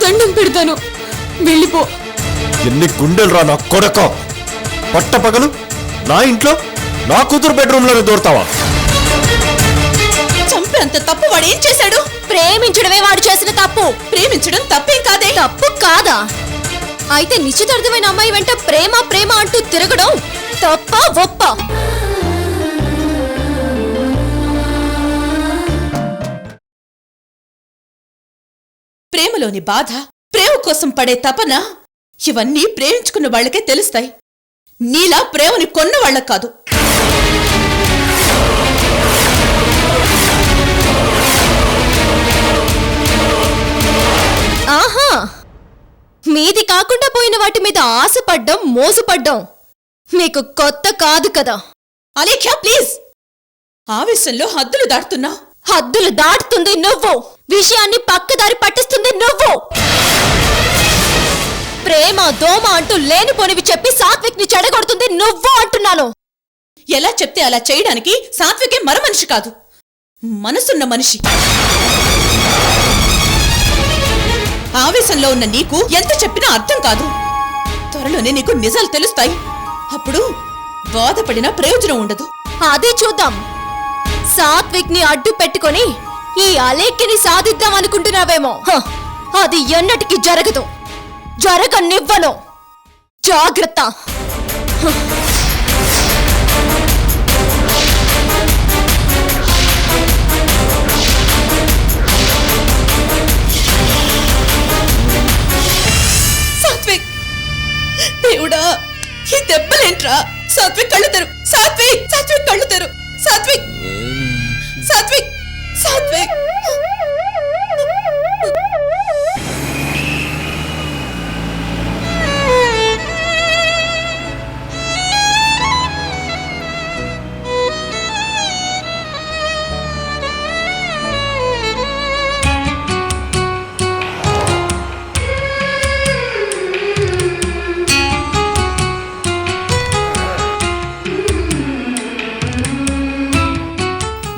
దండం పెడతాను, వెళ్ళిపో. ఎన్ని గుండెలు రా నా కొడక! పట్ట పగలు నా ఇంట్లో నా కూతురు బెడ్రూమ్ లోనే దూరతావా? చంపేంత తప్పు వాడు ఏం చేశాడు? ప్రేమించడమే వాడు చేసిన తప్పు. ప్రేమించడం తప్పేం కాదే. తప్పు కాదా? అయితే నిశ్చితార్థమైన అమ్మాయి వెంట ప్రేమ ప్రేమ అంటూ తిరగడం తప్ప ఒప్ప? ప్రేమలోని బాధ, ప్రేమ కోసం పడే తపన ఇవన్నీ ప్రేమించుకున్న వాళ్లకే తెలుస్తాయి. నీలా ప్రేమని కొన్న వాళ్లకు కాదు. ఆహా, మీది కాకుండా పోయిన వాటి మీద ఆశపడ్డం, మోసపడ్డం మీకు కొత్త కాదు కదా. అలేఖ్యా ప్లీజ్, ఆవేశంలో హద్దులు దాటుతున్నావు. హద్దులు దాటుతుంది నువ్వు, విషయాన్ని పక్కదారి పట్టిస్తుంది నువ్వు. ప్రేమ దోమ అంటూ లేనిపోనివి చెప్పి సాత్విక్ ని చెడగొడుతుంది నువ్వు అంటున్నాను. ఎలా చెప్తే అలా చేయడానికి సాత్వికే మరమనిషి కాదు, మనసున్న మనిషి. ఆవేశంలో ఉన్న నీకు ఎంత చెప్పినా అర్థం కాదు. త్వరలోనే నీకు నిజాలు తెలుస్తాయి. అప్పుడు బాధపడినా ప్రయోజనం ఉండదు. అదే చూద్దాం. సాత్విక్ ని అడ్డు పెట్టుకొని ఈ అలేఖ్యని సాధిద్దాం అనుకుంటున్నావేమో. అది ఎన్నటికి జరగదు, జరగనివ్వను. జాగ్రత్త. సాత్విక్, దేవుడా, ఈ దెబ్బలేంట్రా? సాత్విక్ కళ్ళు తెరు. సాత్విక్, సాత్విక్ కళ్ళు తెరు. సాత్విక్, సాత్విక్, సాత్విక్.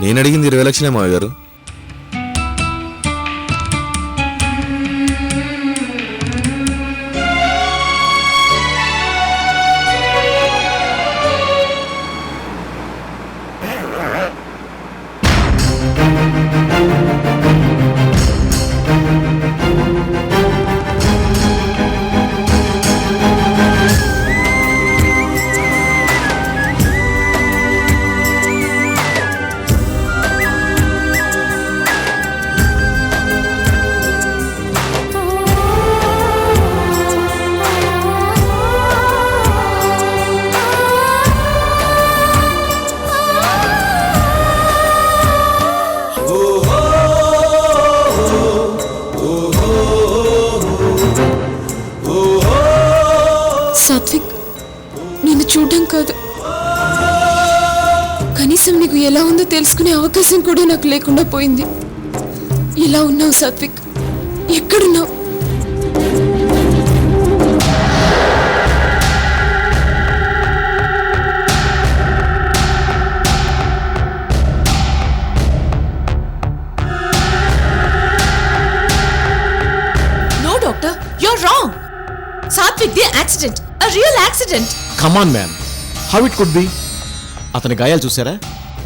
నేను అడిగింది 20 లక్షలే మావయ్య గారు. సాత్విక్, నిన్ను చూడడం కాదు, కనీసం నీకు ఎలా ఉందో తెలుసుకునే అవకాశం కూడా నాకు లేకుండా పోయింది. ఎలా ఉన్నావు సాత్విక్? ఎక్కడున్నావు? No doctor, you're wrong. Satvik, the accident, a real accident. Come on man, how it could be? అతని గాయాలు చూసారా?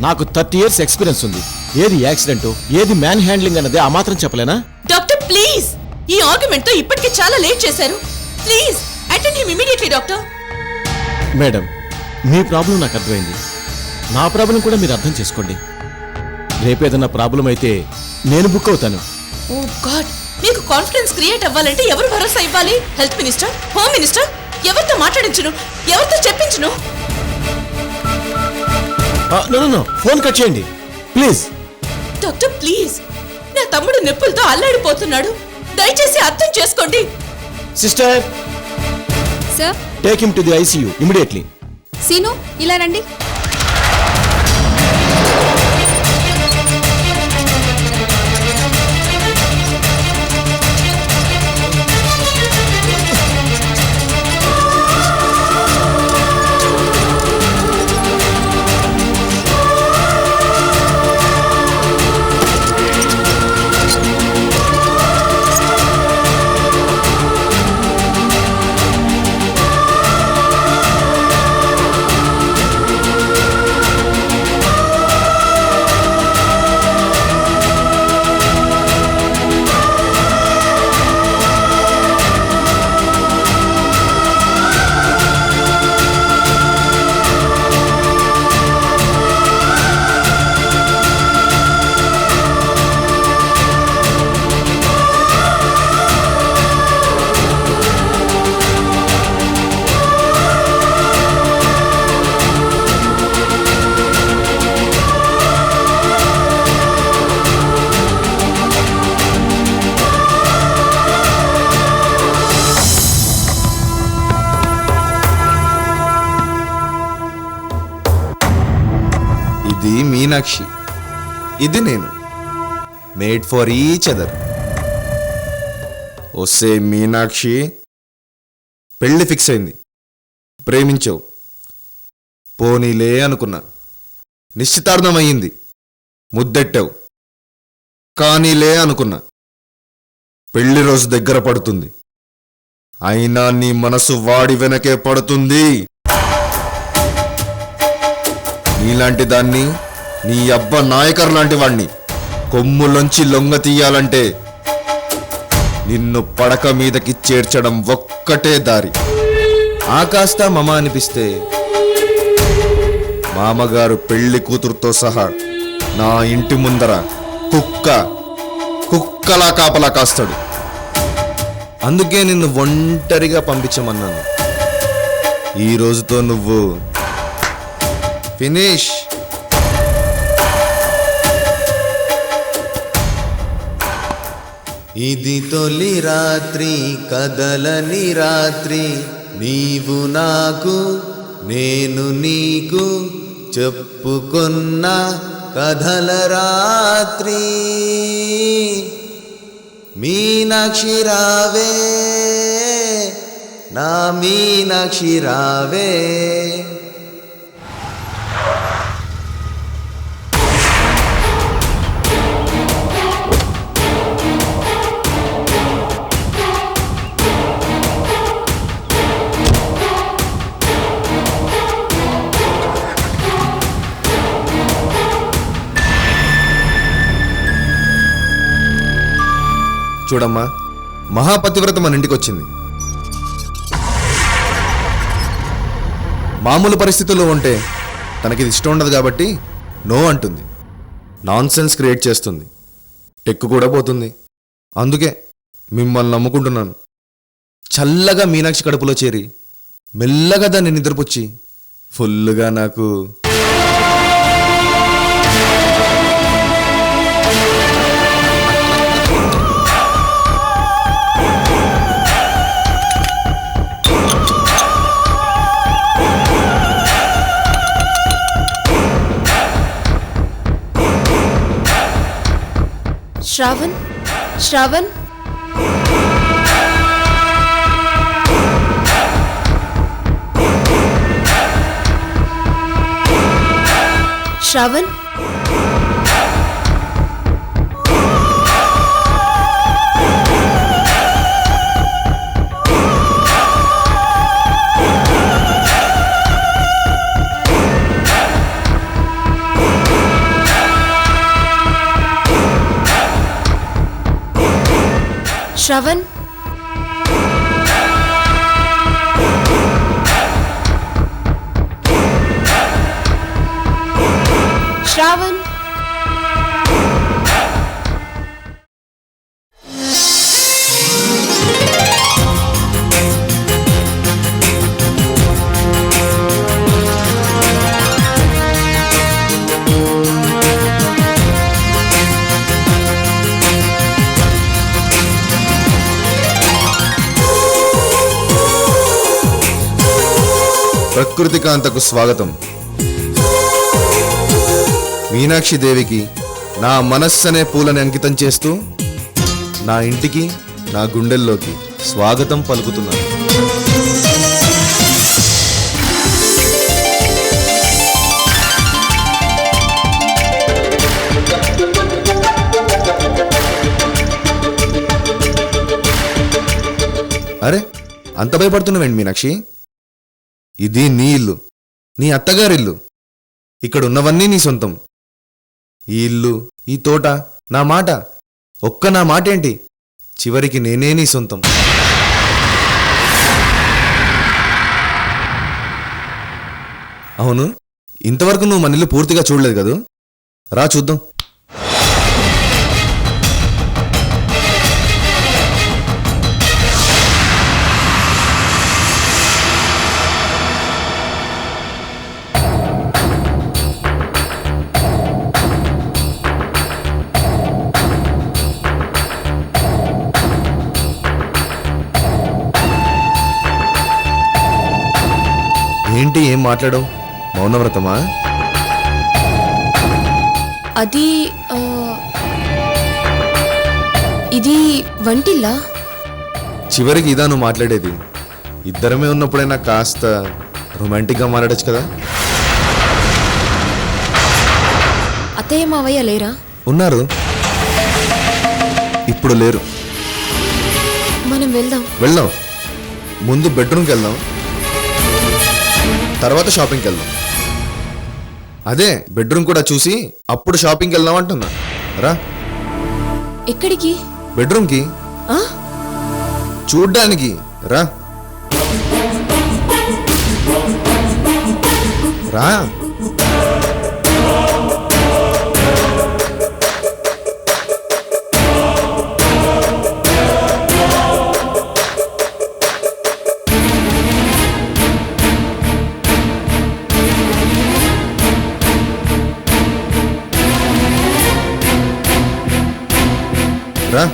నాకు 30 years ఎక్స్పీరియన్స్ ఉంది. ఏది యాక్సిడెంట్, ఏది మ్యాన్ హ్యాండ్లింగ్ అన్నది ఆ మాత్రం చెప్పలేనా? డాక్టర్ ప్లీజ్, ఈ ఆర్గ్యుమెంట్ తో ఇప్పటికే చాలా లేట్ చేశారు. Please attend him immediately doctor. Madam, me problem నాకు అర్థమైంది. నా ప్రాబ్లం కూడా మీరు అర్థం చేసుకోండి. రేపేదన్నా ప్రాబ్లం అయితే నేను బుక్ అవుతాను. ఓ గాడ్, మీకు కాన్ఫిడెన్స్ క్రియేట్ అవ్వాలంటే ఎవరు భరోసా ఇవ్వాలి? Health minister, home minister? ఎవరితో మాట్లాడించును, ఎవరితో చెప్పించును? నో, ఫోన్ కట్ చేయండి ప్లీజ్. డాక్టర్ ప్లీజ్, నా తమ్ముడు నొప్పులతో అల్లాడిపోతున్నాడు, దయచేసి అర్థం చేసుకోండి. Sister, sir, take him to the ICU immediately. Seenu, ఇలా రండి. మీనాక్షి, ఇది నేను. Made for each other. ఒసే మీనాక్షి, పెళ్లి ఫిక్స్ అయింది. ప్రేమించావు, పోనీలే అనుకున్నా. నిశ్చితార్థం అయ్యింది, ముద్దెట్టావు, కానీలే అనుకున్నా. పెళ్లి రోజు దగ్గర పడుతుంది, అయినా నీ మనసు వాడి వెనకే పడుతుంది. నీలాంటి దాన్ని, నీ అబ్బ నాయకర్ లాంటి వాణ్ణి కొమ్ములోంచి లొంగ తీయాలంటే నిన్ను పడక మీదకి చేర్చడం ఒక్కటే దారి. ఆకాస్త మమ అనిపిస్తే మామగారు పెళ్లి కూతురుతో సహా నా ఇంటి ముందర కుక్కలా కాపలా కాస్తాడు. అందుకే నిన్ను ఒంటరిగా పంపించమన్నాను. ఈ రోజుతో నువ్వు ఫినిష్. ఇది తొలి రాత్రి, కదలని రాత్రి, నీవు నాకు నేను నీకు చెప్పుకున్న కథల రాత్రి. మీనాక్షి రావే, నా మీనాక్షి రావే. చూడమ్మా, మహాపతివ్రత మన ఇంటికి వచ్చింది. మామూలు పరిస్థితుల్లో ఉంటే తనకిది ఇష్టం ఉండదు కాబట్టి నో అంటుంది. నాన్ సెన్స్ క్రియేట్ చేస్తుంది, టెక్కు కూడా పోతుంది. అందుకే మిమ్మల్ని నమ్ముకుంటున్నాను. చల్లగా మీనాక్షి కడుపులో చేరి మెల్లగా దాన్ని నిద్రపుచ్చి ఫుల్లుగా నాకు శ్రావణ్, శ్రావణ్, శ్రావణ్, శ్రవణ్, శ్రావణ్. ప్రకృతి కాంతకు స్వాగతం. మీనాక్షి దేవికి నా మనస్సనే పూలని అంకితం చేస్తూ నా ఇంటికి, నా గుండెల్లోకి స్వాగతం పలుకుతున్నాను. అరే, అంత భయపడుతున్నావేంటి మీనాక్షి? ఇది నీ ఇల్లు, నీ అత్తగారిల్లు. ఇక్కడ ఉన్నవన్నీ నీ సొంతం. ఈ ఇల్లు, ఈ తోట, నా మాట, ఒక్క నా మాటేంటి, చివరికి నేనే నీ సొంతం. అవును, ఇంతవరకు నువ్వు మన ఇల్లు పూర్తిగా చూడలేదు కదూ? రా చూద్దాం. ఏంటి, ఏం మాట్లాడవు? మౌనవ్రతమా? అది ఇది వంటిల్లా? చివరికి ఇదా నువ్వు మాట్లాడేది? ఇద్దరమే ఉన్నప్పుడైనా కాస్త రొమాంటిక్గా మాట్లాడచ్చు కదా. అత్తయ్య మావయ్య లేరా? ఉన్నారు, ఇప్పుడు లేరు. మనం వెళ్దాం. వెళ్దాం. ముందు బెడ్రూమ్కి వెళ్దాం, తర్వాత షాపింగ్కి వెళ్దాం. అదే బెడ్రూమ్ కూడా చూసి అప్పుడు షాపింగ్కి వెళ్దాం అంటున్నా. రా. ఎక్కడికి? బెడ్రూమ్కి ఆ? చూడ్డానికి రా. రా. రా.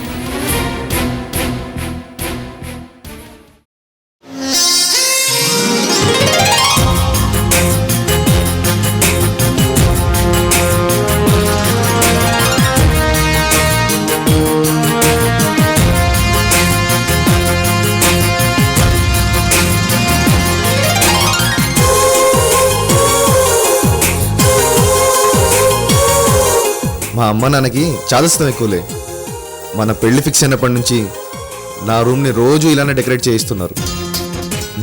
మా అమ్మ నాన్నకి చాలా ఇష్టం ఎక్కువలే. మన పెళ్లి ఫిక్స్ అయినప్పటి నుంచి నా రూమ్ని రోజు ఇలానే డెకరేట్ చేయిస్తున్నారు.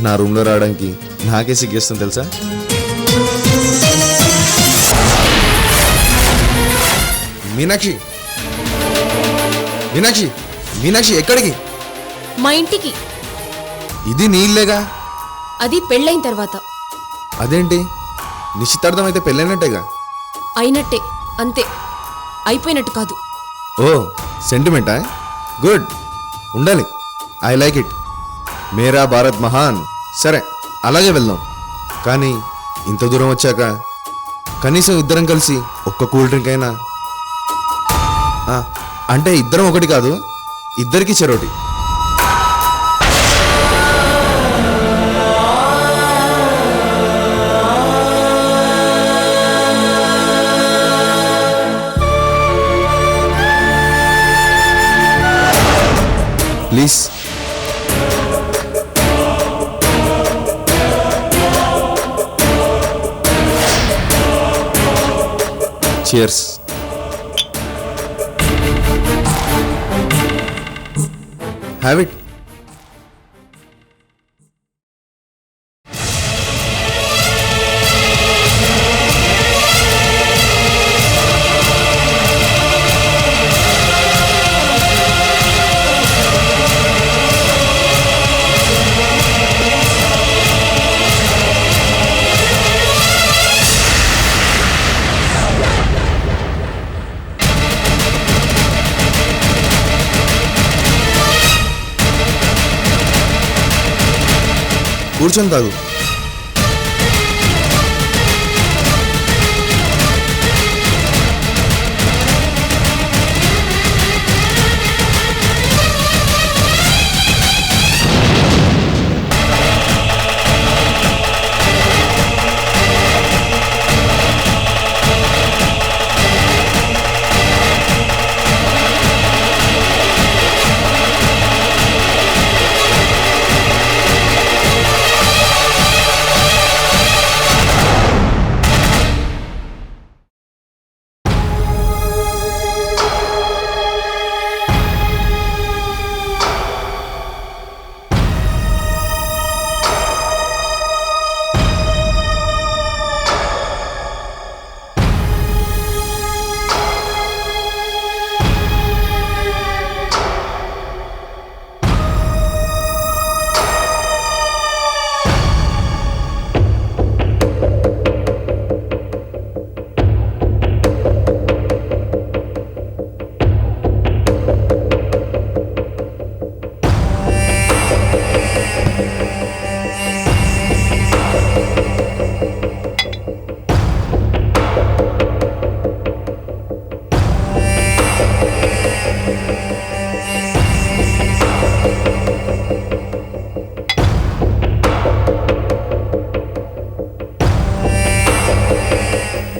నా రూమ్లో రావడానికి నాకే సిగ్గేస్తుంది తెలుసా. మీనాక్షి, మీనాక్షి, మీనాక్షి ఎక్కడికి? మా ఇంటికి. ఇది నీ ఇల్లేగా. అది పెళ్ళైన తర్వాత. అదేంటి, నిశ్చితార్థం అయితే పెళ్ళైనట్టేగా. అయినట్టే, అంతే. అయిపోయినట్టు కాదు. ఓ సెంటిమెంటా? గుడ్, ఉండాలి. I like it. మేరా భారత్ మహాన్. సరే, అలాగే వెళ్దాం. కానీ ఇంత దూరం వచ్చాక కనీసం ఇద్దరం కలిసి ఒక్క కూల్ డ్రింక్ అయినా. అంటే ఇద్దరం ఒకటి కాదు, ఇద్దరికి చెరోటి. ప్లీజ్. Cheers. Have it. కూర్చొని తాగు.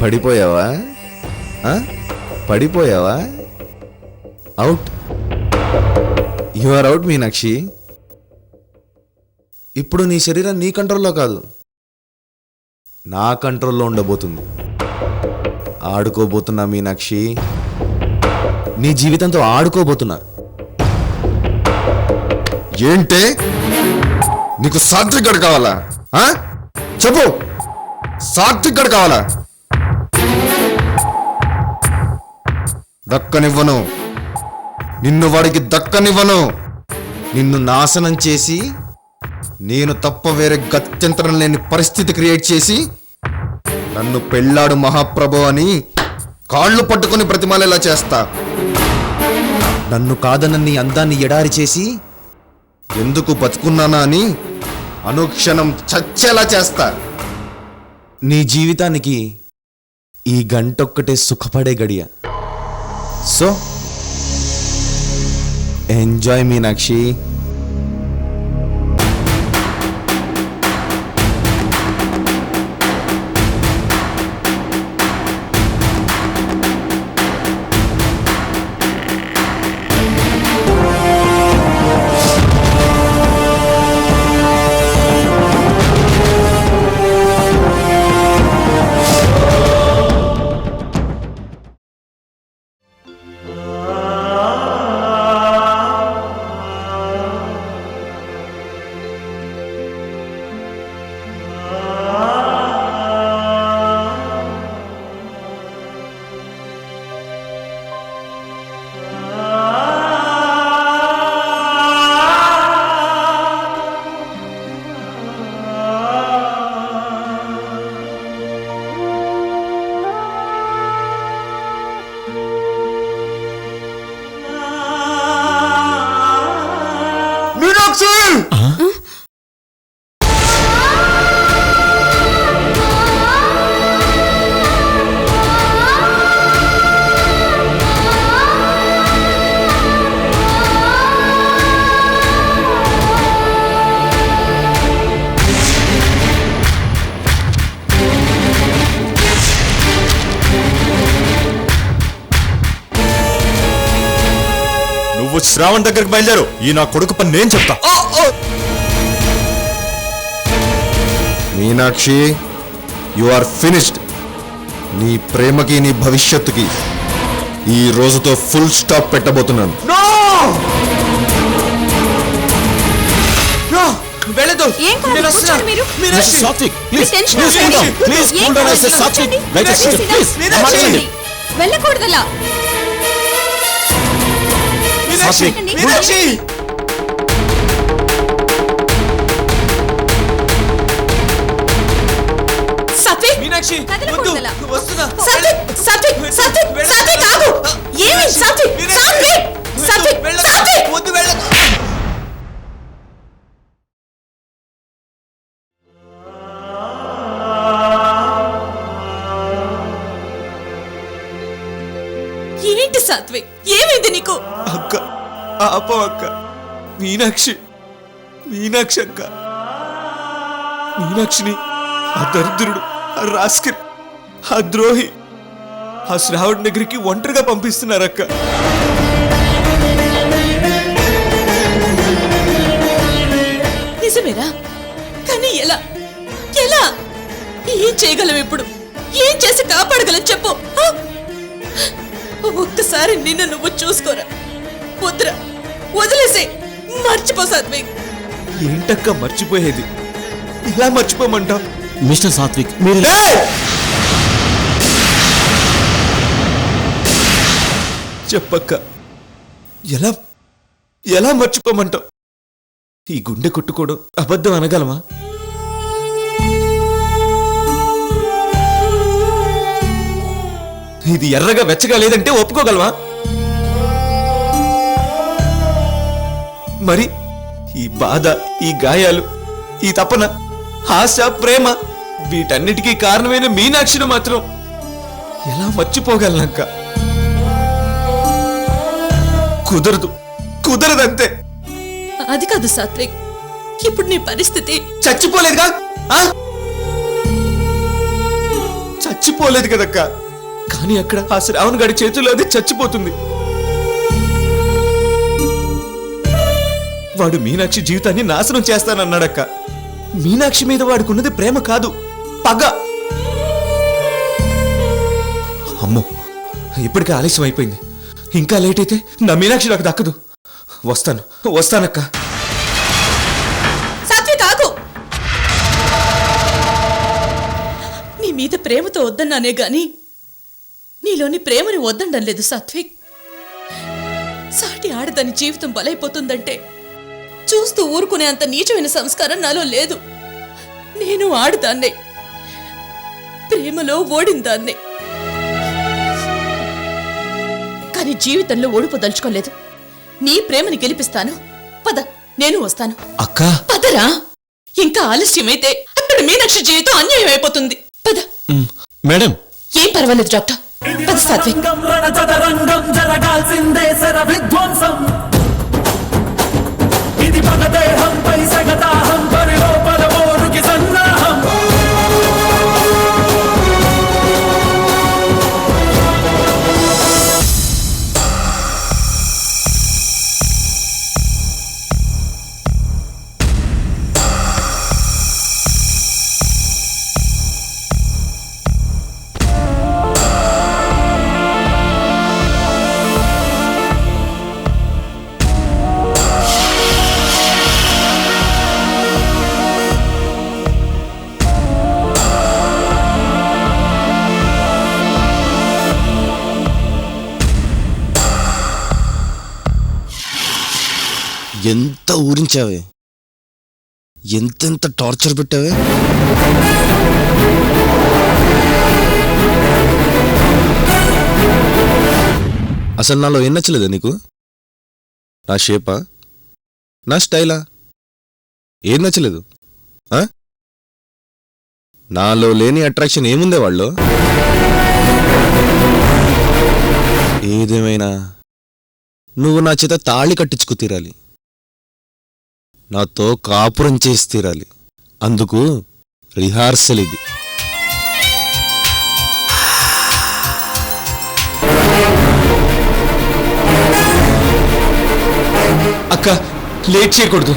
పడిపోయావా? పడిపోయావా? Out. You are out Meenakshi. ఇప్పుడు నీ శరీరం నీ కంట్రోల్లో కాదు, నా కంట్రోల్లో ఉండబోతుంది. ఆడుకోబోతున్నా మీనాక్షి, నీ జీవితంతో ఆడుకోబోతున్నా. ఏంటే నీకు సాత్విక్ గడు కావాలా? చెప్పు, సాత్విక్ గడు కావాలా? దక్కనివ్వను, నిన్ను వాడికి దక్కనివ్వను. నిన్ను నాశనం చేసి, నేను తప్ప వేరే గత్యంతరం లేని పరిస్థితి క్రియేట్ చేసి, నన్ను పెళ్ళాడు మహాప్రభు అని కాళ్ళు పట్టుకుని బ్రతిమాలేలా చేస్తా. నన్ను కాదనని అందాన్ని ఎడారి చేసి ఎందుకు బతుకున్నానా అని అనుక్షణం చచ్చేలా చేస్తా. నీ జీవితానికి ఈ గంటొక్కటే సుఖపడే గడియ. So enjoy Meenakshi. నువ్వు శ్రావణ్ దగ్గరికి బయలుదేరు. ఈ నా కొడుకు పని నేను చెప్తా. Meenakshi, you are finished. నీ ప్రేమకి, నీ భవిష్యత్తుకి ఈ రోజుతో ఫుల్ స్టాప్ పెట్టబోతున్నాను. ఏం కాదు, కూర్చోండి మీరు. సాత్విక్ మీ please tension please cool down, ఆపండి. ప్లీజ్ ఏం కూల్ డౌన్. కాదు, సాత్విక్ కూర్చోండి. దయచేసి ప్లీజ్ కూర్చోండి. వెళ్ళకూడదలా. సాత్విక్ సాత్విక్, మీనాక్షి కదలకూడదలా. సాత్విక్, సాత్విక్, సాత్విక్, సాత్విక్ ఆగు. ఏమి సాత్విక్, సాత్విక్, సాత్విక్, సాత్విక్. వద్దు, వెళ్ళకు. ఏంటి సాత్విక్, ఏమైంది నీకు? అక్క, ఆపం అక్క. మీనాక్షి, మీనాక్షి అక్క. మీనాక్షిని ఆ దరిద్రుడు, ఆ రాస్కల్, ఆ ద్రోహి ఆ శ్రావణ్ దగ్గరికి ఒంటరిగా పంపిస్తున్నారక్క. నిజమేనా? కానీ ఎలా? ఎలా? ఏం చేయగలం ఇప్పుడు? ఏం చేసి కాపాడగలం చెప్పు. ఆ? ఒక్కసారి నిన్ను నువ్వు చూసుకోరా. వద్దురా, వదిలేసే, మర్చిపో సాత్విక్. ఏంటక్క మర్చిపోయేది? ఇలా మర్చిపోమంటావు? మిస్టర్ సాత్విక్ మీరు చెప్పక్క, ఎలా ఎలా మర్చిపోమంటావు? ఈ గుండె కొట్టుకోవడం అబద్ధం అనగలమా? ఇది ఎర్రగా వెచ్చగా లేదంటే ఒప్పుకోగలవా? మరి ఈ బాధ, ఈ గాయాలు, ఈ తపన, ఆశ, ప్రేమ, వీటన్నిటికీ కారణమైన మీనాక్షిని మాత్రం ఎలా మర్చిపోగలనక్క? కుదరదు, కుదరదంతే. అది కాదు సాత్విక్, ఇప్పుడు నీ పరిస్థితి. చచ్చిపోలేదుగా? చచ్చిపోలేదు కదక్క. కానీ అక్కడ ఆ శ్రావణ్ గడి చేతుల్లో అది చచ్చిపోతుంది. వాడు మీనాక్షి జీవితాన్ని నాశనం చేస్తానన్నాడక్క. మీనాక్షి మీద వాడుకున్నది ప్రేమ కాదు, పగ. అమ్మో, ఇప్పటికే ఆలస్యం అయిపోయింది. ఇంకా లేట్ అయితే నా మీనాక్షి నాకు దక్కదు. వస్తానక్క. సాత్విక్ ఆగు. నీ మీద ప్రేమతో వద్దన్నానే గాని నీలోని ప్రేమని వద్దండం లేదు సాత్విక్. సాటి ఆడదాని జీవితం బలైపోతుందంటే చూస్తూ ఊరుకునే అంత నీచమైన సంస్కారం నాలో లేదు. నేను ఆడదాన్నే, ప్రేమలో ఓడిందాన్నే, కానీ జీవితంలో ఓడిపోదలుచుకోలేదు. నీ ప్రేమని గెలిపిస్తాను. పద, నేను వస్తాను. అక్క, పదరా. ఇంకా ఆలస్యమైతే అక్కడ మీనాక్షి జీవితం అన్యాయం అయిపోతుంది. పద. మేడం, ఏం పర్వాలేదు డాక్టర్. పద సాత్విక్. రణచదరంగం జరగాల్సిందే శర విధ్వంసం. ఇది పగదేహంపై సగతాహం పరిలోపల మోరుకి సన్నాహం. ఎంత ఊరించావే, ఎంతెంత టార్చర్ పెట్టావే. అసలు నాలో ఏం నచ్చలేదా నీకు? నా షేపా, నా స్టైలా, ఏం నచ్చలేదు? నాలో లేని అట్రాక్షన్ ఏముందే వాళ్ళు? ఏదేమైనా నువ్వు నా చేత తాళి కట్టించుకు తీరాలి, నాతో కాపురం చేసి తీరాలి. అందుకు రిహార్సల్ ఇది. అక్క, లేట్ చేయకూడదు.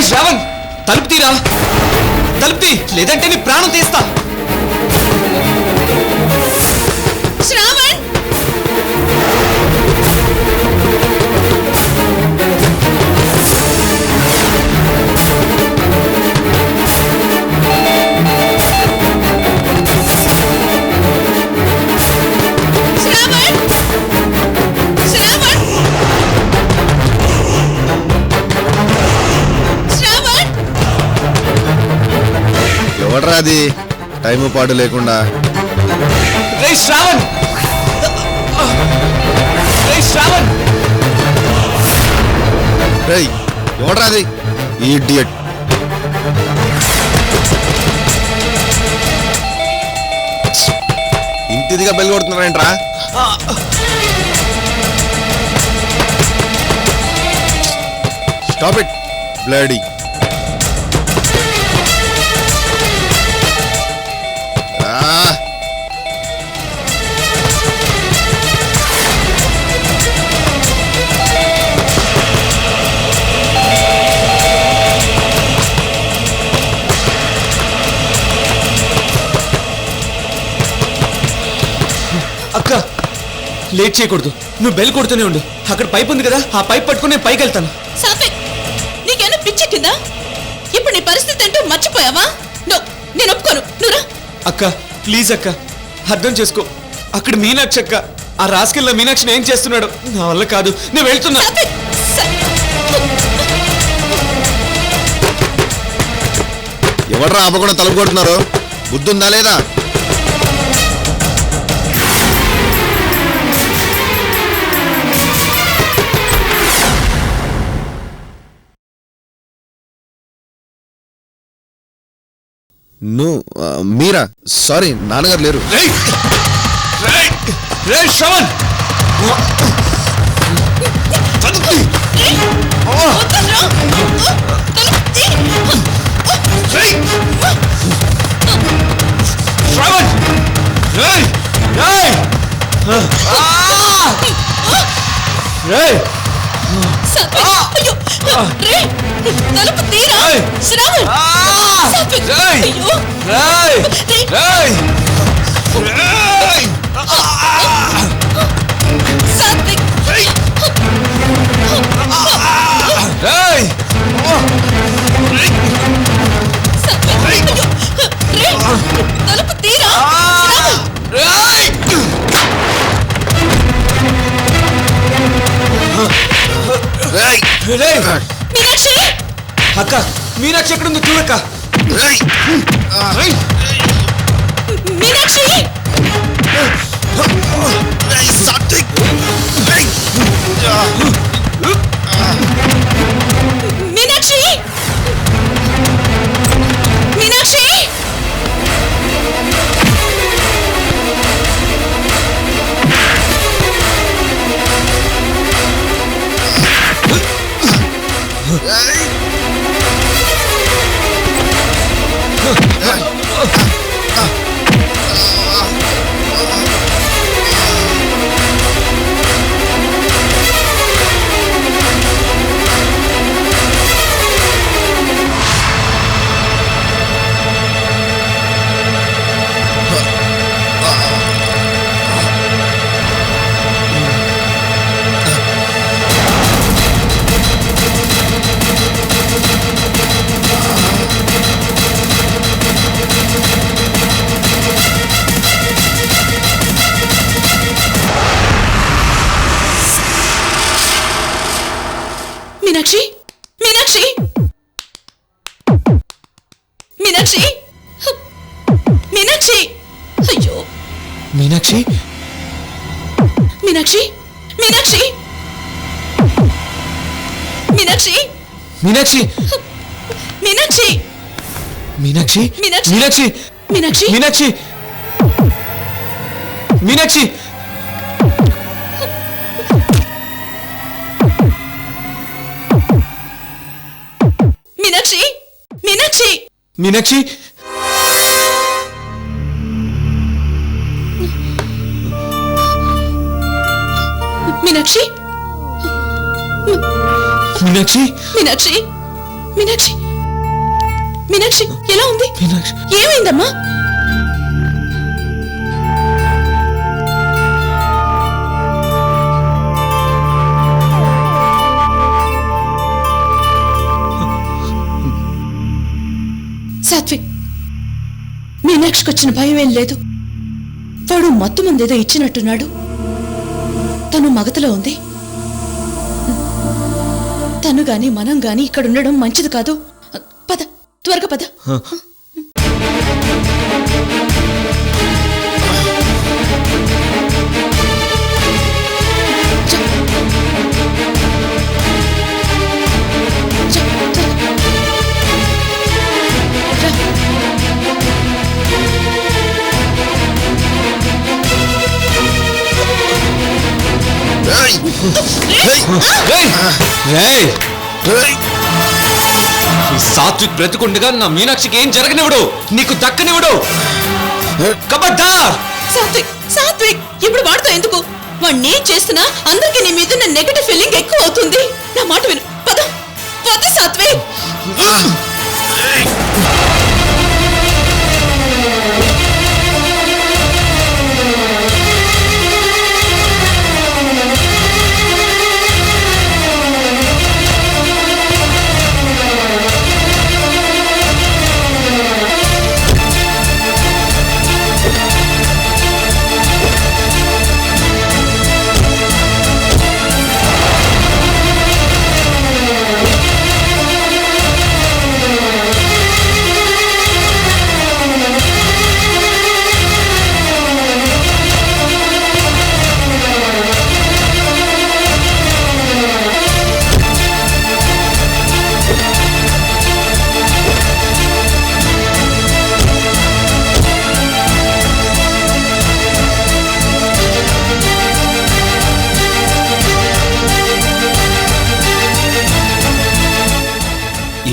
శ్రావణ్, తలుపు తీరా, తలుపు తీ, లేదంటే నీ ప్రాణం తీస్తా. శ్రావణ్, ఎవడ్రా అది టైము పాటు లేకుండా? శ్రావణ్, శ్రావణ్, ఎవడ్రా అది? ఈడియట్. ఇంటి అతిథిగా బెల్ కొడుతున్నారేంట్రా? Stop it bloody. అక్క లేట్ చేయకూడదు, నువ్వు బెల్ కొడుతూనే ఉండు. అక్కడ పైప్ ఉంది కదా, ఆ పైప్ పట్టుకుని నేను పైకి వెళ్తాను. సాత్విక్, నీకేనా పిచ్చెక్కిందా? ఇప్పుడు నీ పరిస్థితి ఏంటో మర్చిపోయావా? నేను ఒప్పుకోను, నువ్వురా. అక్క ప్లీజ్ అక్క, అర్థం చేసుకో. అక్కడ మీనాక్షి అక్క, ఆ రాసుకెళ్ళ మీనాక్షిని ఏం చేస్తున్నాడు? నా వల్ల కాదు, నేను వెళ్తున్నా. సాత్విక్, ఎవడ్రా ఆపకుండా తలుపు కొడుతున్నారు? బుద్ధుందా లేదా? మీరా? సారీ, నాన్నగారు లేరు. శ్రవణ్, తలుపు తీరా. శ్రావణ్, సాత్విక్, అయ్యో. సాత్విక్, తలుపు తీరా. మీనాక్షి, అక్క మీనాక్షి ఎక్కడుందో చూడక్క. మీనాక్షి, మీనాక్షి, మీనాక్షి. మీనాక్షి, మీనాక్షి, మీనాక్షి, మీనాక్షి. అయ్యో, మీనాక్షి, మీనాక్షి, మీనాక్షి, మీనాక్షి, మీనాక్షి, మీనాక్షి, మీనాక్షి, మీనాక్షి. మీనాక్షి, మీనాక్షి, మీనాక్షి, మీనాక్షి. మీనాక్షి, మీనాక్షి. మీనాక్షి, మీనాక్షి, మీనాక్షి, మీనాక్షి, మీనాక్షి, మీనాక్షి, ఎలా ఉంది? మీనాక్షి. ఏమైందమ్మా? సాత్విక్, మీనాక్షికి వచ్చిన భయం ఏం లేదు. వాడు మత్తు మందేదో ఇచ్చినట్టున్నాడు. తను మగతలో ఉంది. తను గాని మనం గాని ఇక్కడ ఉండడం మంచిది కాదు. పద, త్వరగా పద. ఈ సాత్విక్ బ్రతుకుండగా నా మీనాక్షికి ఏం జరగనివ్వడు, నీకు దక్కనివ్వడు. కబడ్డార్. సాత్విక్ సాత్విక్ ఇప్పుడు వాడితో ఎందుకు? వాడిని ఏం చేస్తున్నా అందరికీ నీ మీద నెగటివ్ ఫీలింగ్ ఎక్కువ అవుతుంది. నా మాట విను, పద పద సాత్విక్.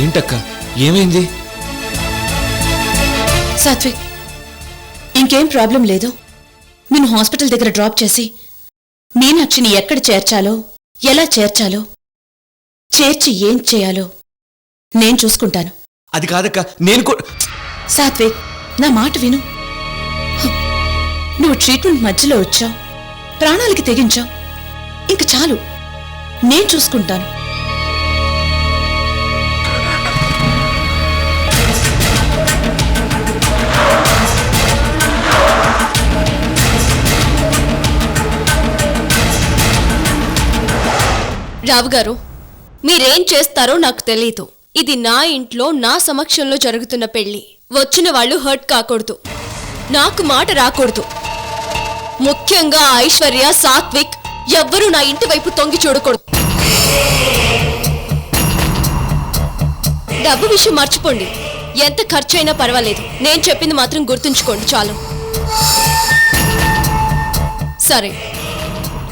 ఏంటక్క, ఏమైంది? సాత్విక్ ఇంకేం ప్రాబ్లం లేదు. నేను హాస్పిటల్ దగ్గర డ్రాప్ చేసి మీనాక్షిని ఎక్కడ చేర్చాలో, ఎలా చేర్చాలో, చేర్చి ఏం చేయాలో నేను చూసుకుంటాను. అది కాదక్క, నేను సాత్విక్ నా మాట విను. నువ్వు ట్రీట్మెంట్ మధ్యలో వచ్చావు, ప్రాణాలకి తెగించావు. ఇంక చాలు, నేను చూసుకుంటాను. రావు గారు, మీరేం చేస్తారో నాకు తెలీదు. ఇది నా ఇంట్లో నా సమక్షంలో జరుగుతున్న పెళ్లి. వచ్చిన వాళ్ళు హర్ట్ కాకూడదు, నాకు మాట రాకూడదు. ముఖ్యంగా ఐశ్వర్య, సాత్విక్ ఎవ్వరూ నా ఇంటి వైపు తొంగి చూడకూడదు. డబ్బు విషయం మర్చిపోండి, ఎంత ఖర్చైనా పర్వాలేదు. నేను చెప్పింది మాత్రం గుర్తుంచుకోండి చాలు. సరే,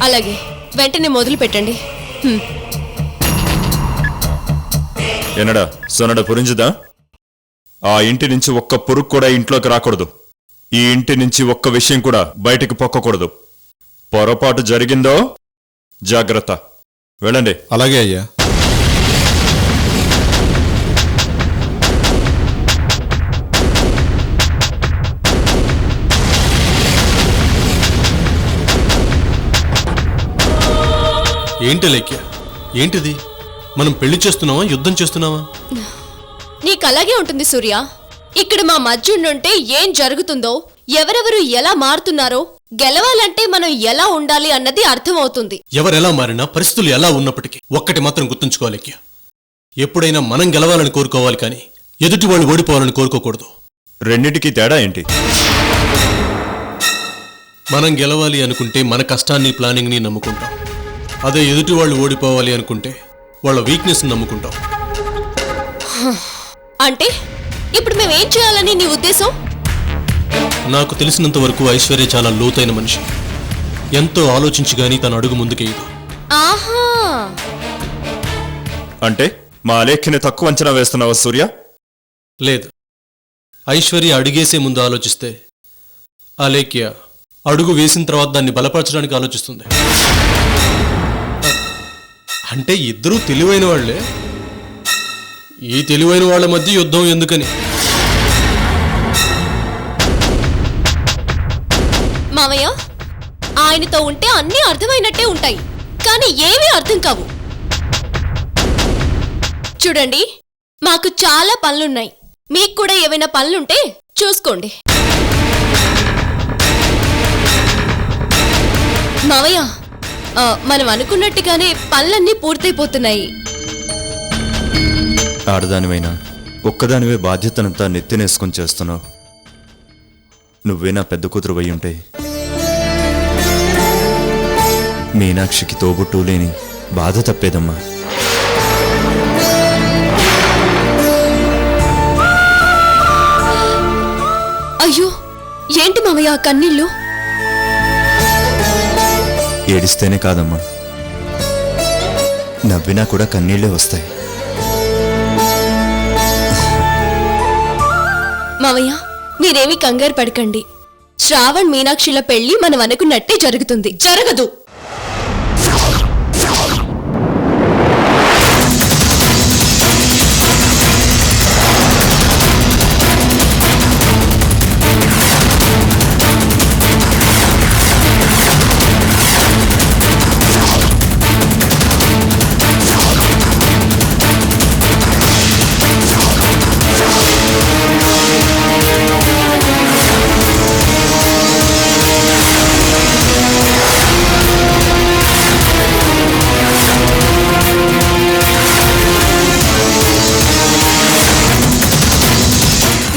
అలాగే వెంటనే మొదలు పెట్టండి. என்னடா சொன்னட புரிஞ்சுதா? ఆ ఇంటి నుంచి ఒక్క పురుగు కూడా ఇంట్లోకి రాకూడదు. ఈ ఇంటి నుంచి ఒక్క విషయం కూడా బయటికి పొక్కకూడదు. పొరపాటు జరిగిందో జాగ్రత్త. వెళ్ళండి. అలాగే అయ్యా. ఏంటి లేఖ్య, ఏంటిది? మనం పెళ్లి చేస్తున్నావా, యుద్ధం చేస్తున్నావా? నీకు అలాగే ఉంటుంది సూర్య. ఇక్కడ మా మధ్య ఉండుంటే ఏం జరుగుతుందో, ఎవరెవరు ఎలా మారుతున్నారో, గెలవాలంటే మనం ఎలా ఉండాలి అన్నది అర్థమవుతుంది. ఎవరెలా మారినా పరిస్థితులు ఎలా ఉన్నప్పటికీ ఒక్కటి మాత్రం గుర్తుంచుకోవాలి లేఖ్య, ఎప్పుడైనా మనం గెలవాలని కోరుకోవాలి కానీ ఎదుటి వాళ్ళు ఓడిపోవాలని కోరుకోకూడదు. రెండిటికి తేడా ఏంటి? మనం గెలవాలి అనుకుంటే మన కష్టాన్ని, ప్లానింగ్ని నమ్ముకుంటాం. అదే ఎదుటి వాళ్ళు ఓడిపోవాలి అనుకుంటే వాళ్ళ వీక్నెస్ నమ్ముకుంటాం. అంటే ఇప్పుడు మేమేం చేయాలని నీ ఉద్దేశం? నాకు తెలిసినంత వరకు ఐశ్వర్య చాలా లోతైన మనిషి. ఎంతో ఆలోచించి గాని తన అడుగు ముందుకేయదు. ఆహా, అంటే మా అలేఖ్యని తక్కువ అంచనా వేస్తున్నావా సూర్య? లేదు, ఐశ్వర్య అడుగేసే ముందు ఆలోచిస్తే అలేఖ్య అడుగు వేసిన తర్వాత దాన్ని బలపరచడానికి ఆలోచిస్తుంది. అంటే ఇద్దరూ తెలివైన వాళ్లే. ఈ తెలివైన వాళ్ళ మధ్య యుద్ధం ఎందుకని? మావయ్య, ఆయనతో ఉంటే అన్నీ అర్థమైనట్టే ఉంటాయి, కానీ ఏమీ అర్థం కావు. చూడండి, మాకు చాలా పనులున్నాయి. మీకు కూడా ఏవైనా పనులుంటే చూసుకోండి. మావయ్య, మనం అనుకున్నట్టుగానే పనులన్నీ పూర్తయిపోతున్నాయి. ఆడదానివైనా ఒక్కదానివే బాధ్యతనంతా నెత్తినేసుకొని చేస్తున్నావు. నువ్వే నా పెద్ద కూతురు అయి ఉంటే మీనాక్షికి తోబుట్టూ లేని బాధ తప్పేదమ్మా. అయ్యో, ఏంటి మావయ్య కన్నీళ్ళు? ఏడిస్తేనే కాదమ్మా, నవ్వినా కూడా కన్నీళ్లే వస్తాయి. మావయ్య మీరేమీ కంగారు పడకండి. శ్రావణ్ మీనాక్షిల పెళ్లి మనం అనుకున్నట్టే జరుగుతుంది. జరగదు.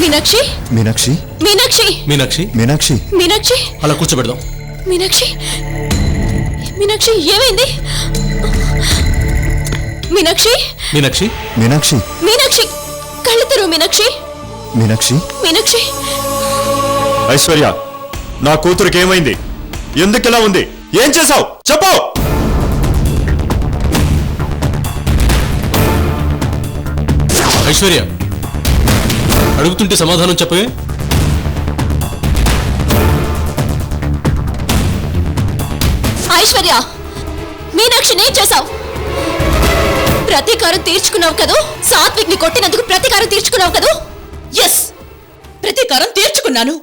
మీనాక్షి మీనాక్షి మీనాక్షి మీనాక్షి మీనాక్షి మీనాక్షి అలా కూర్చోబెడదాం. మీనాక్షి మీనాక్షి ఏమైంది? మీనాక్షి మీనాక్షి మీనాక్షి మీనాక్షి కళ్ళు తెరువు మీనాక్షి మీనాక్షి మీనాక్షి ఐశ్వర్య, నా కూతురికి ఏమైంది? ఎందుకు ఇలా ఉంది? ఏం చేసావు చెప్పు. ఐశ్వర్య, అడుగుతుంటే సమాధానం చెప్పవే. ఐశ్వర్య మీనాక్షిని ఏం చేశావు? ప్రతీకారం తీర్చుకున్నావు కదూ? సాత్విక్ ని కొట్టినందుకు ప్రతీకారం తీర్చుకున్నావు కదూ? ఎస్, ప్రతీకారం తీర్చుకున్నాను.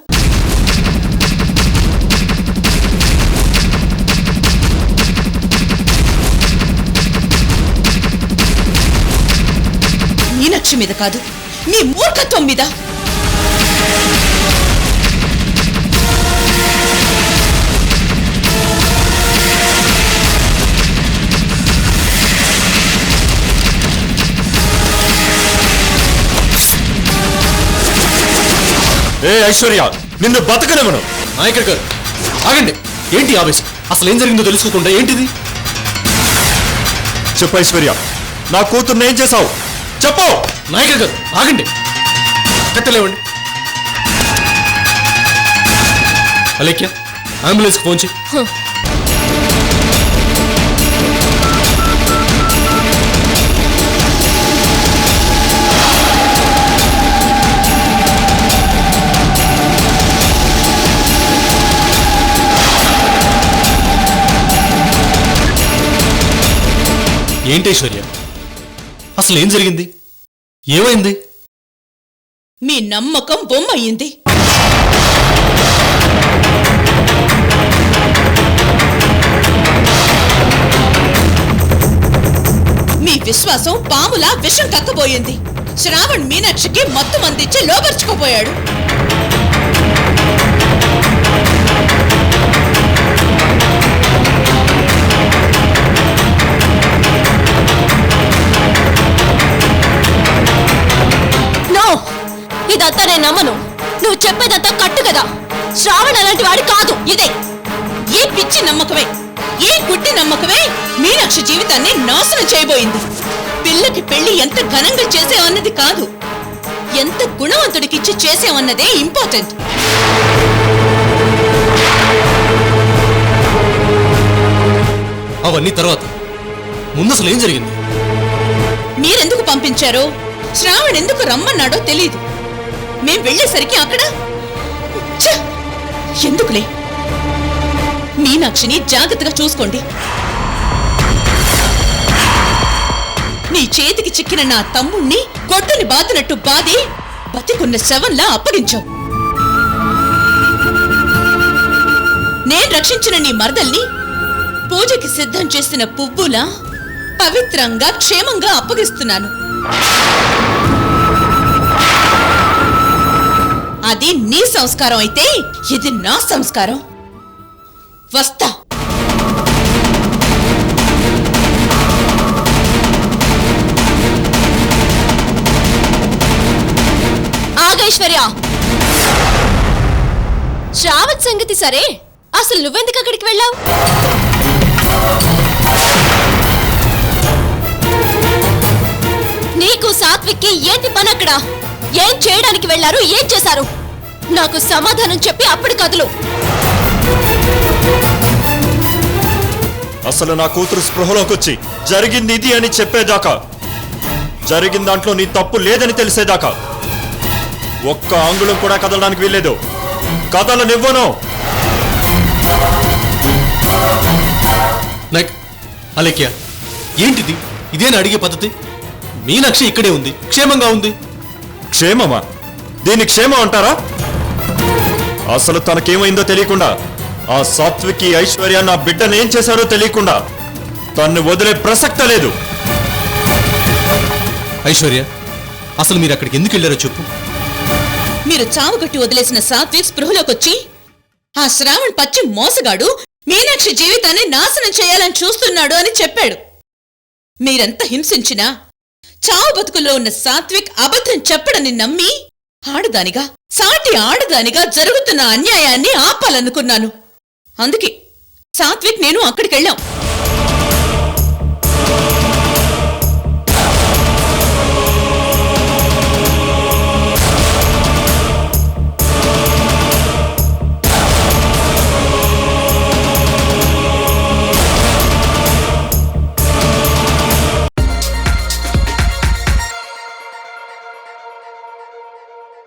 మీనాక్షి మీద కాదు, నీ మూర్ఖత్వం మీద. ఏ ఐశ్వర్య, నిన్ను బతకనివ్వను. నాయకర్ గారు ఆగండి. ఏంటి ఆవేశం? అసలు ఏం జరిగిందో తెలుసుకోకుండా ఏంటిది? చెప్పు ఐశ్వర్య, నా కూతుర్ని ఏం చేసావు చెప్పు. నాయకర్ గారు ఆగండి. కట్టలేవండి. అలేఖ్య, అంబులెన్స్కి ఫోన్ చేయి. ఏంటి ఐశ్వర్య, అసలు ఏం జరిగింది? ఏమైంది? మీ నమ్మకం బొమ్మయింది. మీ విశ్వాసం పాములా విషం కక్కబోయింది. శ్రావణ్ మీనాక్షికి మొత్తం అందించి లోపరుచుకోపోయాడు. ఇదంతా నేను నమ్మను. నువ్వు చెప్పేదంతా కట్టు కదా. శ్రావణ్ అలాంటి వాడి కాదు. ఇదే ఈ పిచ్చి నమ్మకమే, ఈ గుడ్డి నమ్మకమే మీనాక్షి జీవితాన్ని నాశనం చేయబోయింది. పిల్లకి పెళ్లి ఎంత ఘనంగా చేసేవన్నది కాదు, ఎంత గుణవంతుడికిచ్చి చేసేవన్నదే ఇంపార్టెంట్. అవన్నీ తర్వాత, ముందు అసలు ఏం జరిగింది? మీరెందుకు పంపించారో, శ్రావణ్ ఎందుకు రమ్మన్నాడో తెలీదు. మేం వెళ్ళేసరికి అక్కడ ఛ! ఎందుకులే. మీనాక్షిని జాగ్రత్తగా చూసుకోండి. నీ చేతికి చిక్కిన నా తమ్ముణ్ణి గొడ్డుని బాదినట్టు బాది బతికున్న శవంలా అప్పగించావు. నేను రక్షించిన నీ మరదల్ని పూజకి సిద్ధం చేసిన పువ్వులా పవిత్రంగా క్షేమంగా అప్పగిస్తున్నాను. అది నీ సంస్కారం అయితే ఇది నా సంస్కారం. వస్తా. ఆగైశ్వర్య, శ్రావణ్ సంగతి సరే, అసలు నువ్వెందుకు అక్కడికి వెళ్ళావు? నీకు సాత్విక్కి ఏంటి పని అక్కడ? ఏం చేయడానికి వెళ్లారు? ఏం చేశారు? నాకు సమాధానం చెప్పి అప్పుడు కదులు. అసలు నా కూతురు స్పృహలోకి వచ్చి జరిగింది ఇది అని చెప్పేదాకా, జరిగిన దాంట్లో నీ తప్పు లేదని తెలిసేదాకా ఒక్క అంగుళం కూడా కదలడానికి వీల్లేదు. కదలనివ్వను. నాయక్, అలేఖ్య, ఏంటిది? ఇదేనా అడిగే పద్ధతి? మీనాక్షి ఇక్కడే ఉంది, క్షేమంగా ఉంది. క్షేమమా? దీన్ని క్షేమం అంటారా? అసలు తనకేమైందో తెలియకుండా, ఆ సాత్వికి ఐశ్వర్య నా బిడ్డను ఏం చేశారో తెలియకుండా తన్ను వదిలే ప్రసక్తే లేదు. ఐశ్వర్య, అసలు మీరు అక్కడికి ఎందుకు వెళ్ళారో చెప్పు. మీరు చావుగట్టి వదిలేసిన సాత్విక్ స్పృహలోకొచ్చి ఆ శ్రావణ్ పచ్చి మోసగాడు మీనాక్షి జీవితాన్ని నాశనం చేయాలని చూస్తున్నాడు అని చెప్పాడు. మీరెంత హింసించినా చావు బతుకుల్లో ఉన్న సాత్విక్ అబద్ధం చెప్పడని నమ్మి ఆడదానిగా, సాటి ఆడదానిగా జరుగుతున్న అన్యాయాన్ని ఆపాలనుకున్నాను. అందుకే సాత్విక్ నేను అక్కడికెళ్ళాం.